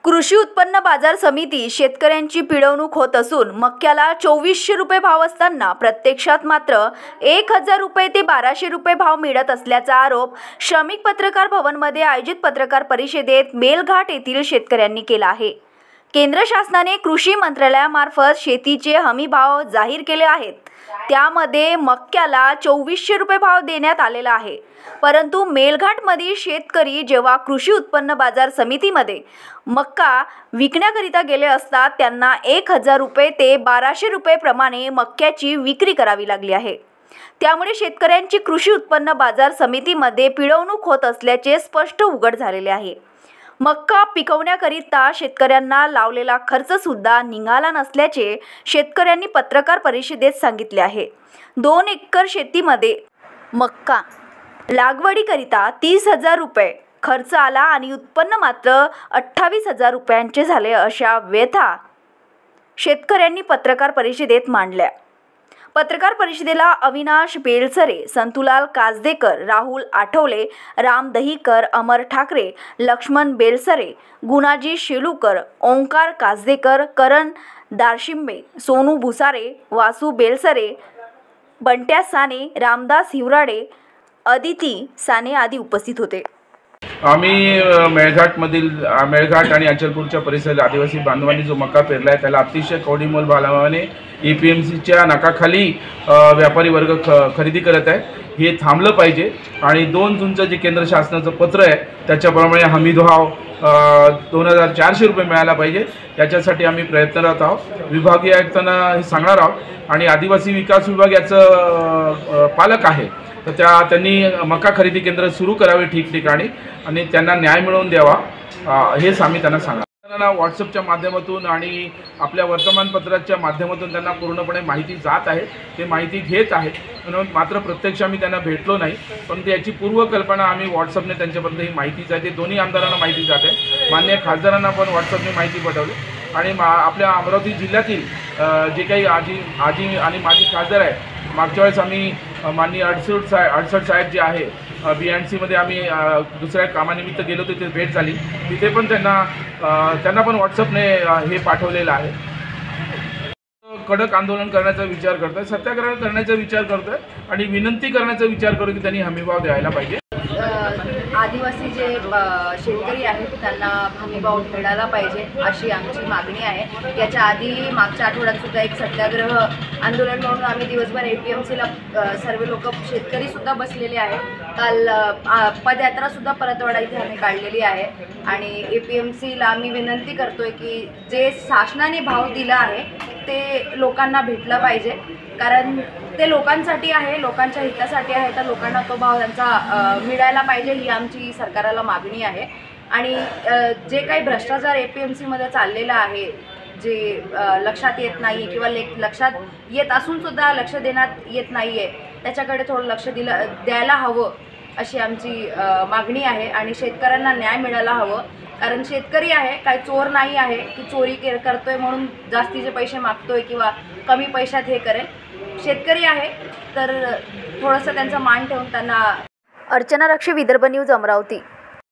कृषी उत्पन्न बाजार समिती शेतकऱ्यांची पिळवणूक होत असून मक्याला 2400 रुपये भाव असताना प्रत्यक्षात मात्र 1000 रुपये ते 1200 रुपये भाव मिळत असल्याचा आरोप श्रमिक पत्रकार भवनमध्ये आयोजित पत्रकार परिषदेत मेलघाट येथील शेतकऱ्यांनी केला आहे। केंद्र शासनाने कृषी मंत्रालयामार्फत शेतीचे हमी भाव जाहीर केले आहेत। त्यामध्ये मक्याला 2400 रुपये भाव देण्यात आलेला आहे, परंतु मेलघाटमधील शेतकरी जेव्हा कृषी उत्पन्न बाजार समितीमध्ये मक्का विकण्याकरिता गेले असता त्यांना 1000 रुपये ते 1200 रुपये प्रमाणे मक्याची विक्री करावी लागली आहे। त्यामुळे शेतकऱ्यांची कृषी उत्पन्न बाजार समितीमध्ये पिळवणूक होत असल्याचे स्पष्ट उघड झालेले आहे। मक्का पिकवण्याकरिता शेतकऱ्यांना लावलेला खर्च सुद्धा निघाला नसल्याचे शेतकऱ्यांनी पत्रकार परिषदेत सांगितले आहे। 2 एकर शेतीमध्ये मक्का लागवडीकरिता 30,000 रुपये खर्च आला आणि उत्पन्न मात्र 28,000 रुपयांचे झाले, अशा व्यथा शेतकऱ्यांनी पत्रकार परिषदेत मांडल्या। पत्रकार परिषदेला अविनाश बेलसरे, संतुलाल काजदेकर, राहुल आठवले, राम दहीकर, अमर ठाकरे, लक्ष्मण बेलसरे, गुणाजी शेलुकर, ओंकार काजदेकर, करण दारशिंबे, सोनू भुसारे, वासू बेलसरे, बंट्या साने, रामदास हिवराडे, अदिती साने आदी उपस्थित होते। आम्ही मेळघाट आणि अचलपूरच्या परिसरातील आदिवासी बांधवांनी जो मका पेरला आहे त्याला अतिशय कवडीमोल भावाने EPMCच्या नाकाखाली व्यापारी वर्ग खरेदी करत आहे। हे थांबलं पाहिजे आणि 2 जूनचं जे केंद्र शासनाचं पत्र आहे त्याच्याप्रमाणे हमीभाव 2400 रुपये मिळाला पाहिजे। याच्यासाठी आम्ही प्रयत्नरत आहोत। विभागीय आयुक्तांना हे सांगणार आहोत आणि आदिवासी विकास विभाग याचं पालक आहे, तर त्यांनी मका खरेदी केंद्र सुरू करावे ठिकठिकाणी आणि त्यांना न्याय मिळवून द्यावा, हेच आम्ही त्यांना सांगा। त्यांना व्हॉट्सअपच्या माध्यमातून आणि आपल्या वर्तमानपत्राच्या माध्यमातून त्यांना पूर्णपणे माहिती जात आहे, ते माहिती घेत आहेत। म्हणून मात्र प्रत्यक्ष आम्ही त्यांना भेटलो नाही, पण याची पूर्वकल्पना आम्ही व्हॉट्सअपने त्यांच्यापर्यंत ही माहिती जाते। दोन्ही आमदारांना माहिती जाते, माननीय खासदारांना पण व्हॉट्सअपने माहिती पाठवली आणि आपल्या अमरावती जिल्ह्यातील जे काही आजी आणि माजी खासदार आहे, मागच्या वेळेस आम्ही माननीय अडसड साहेब जे आहे BNCमध्ये आम्ही दुसऱ्या कामानिमित्त गेलो होतो, तिथे भेट झाली। तिथे पण त्यांना पण व्हॉट्सअपने हे पाठवलेलं आहे। कडक आंदोलन करण्याचा विचार करतोय, सत्याग्रह करण्याचा विचार करतोय आणि विनंती करण्याचा विचार करू की त्यांनी हमीभाव द्यायला पाहिजे। आदिवासी जे शेतकरी आहेत त्यांना हमीभाव मिळाला पाहिजे अशी आमची मागणी आहे। याच्या आधी मागच्या आठवड्यात सुद्धा एक सत्याग्रह आंदोलन म्हणून आम्ही दिवसभर APMCला सर्व लोक शेतकरी सुद्धा बसलेले आहेत। काल पदयात्रा सुद्धा परतवाडा इथे आम्ही काढलेली आहे आणि APMCला आम्ही विनंती करतोय की जे शासनाने भाव दिला आहे ते लोकांना भेटलं पाहिजे, कारण ते लोकांसाठी आहे, लोकांच्या हितासाठी आहे, तर लोकांना तो भाव त्यांचा मिळायला पाहिजे ही आमची सरकारला मागणी आहे। आणि जे काही भ्रष्टाचार APMCमध्ये चाललेला आहे, जे लक्षात येत नाही किंवा लक्षात येत असून सुद्धा लक्ष देण्यात येत नाही आहे, त्याच्याकडे थोडं लक्ष द्यायला हवं अशी आमची मागणी आहे। आणि शेतकऱ्यांना न्याय मिळायला हवं, कारण शेतकरी आहे, काय चोर नाही आहे की चोरी करतोय म्हणून जास्तीचे पैसे मागतोय किंवा कमी पैशात हे करेल। शेतकरी आहे तर थोडंसं त्यांचा मान ठेवून त्यांना। अर्चना रक्षे, विदर्भ न्यूज, अमरावती।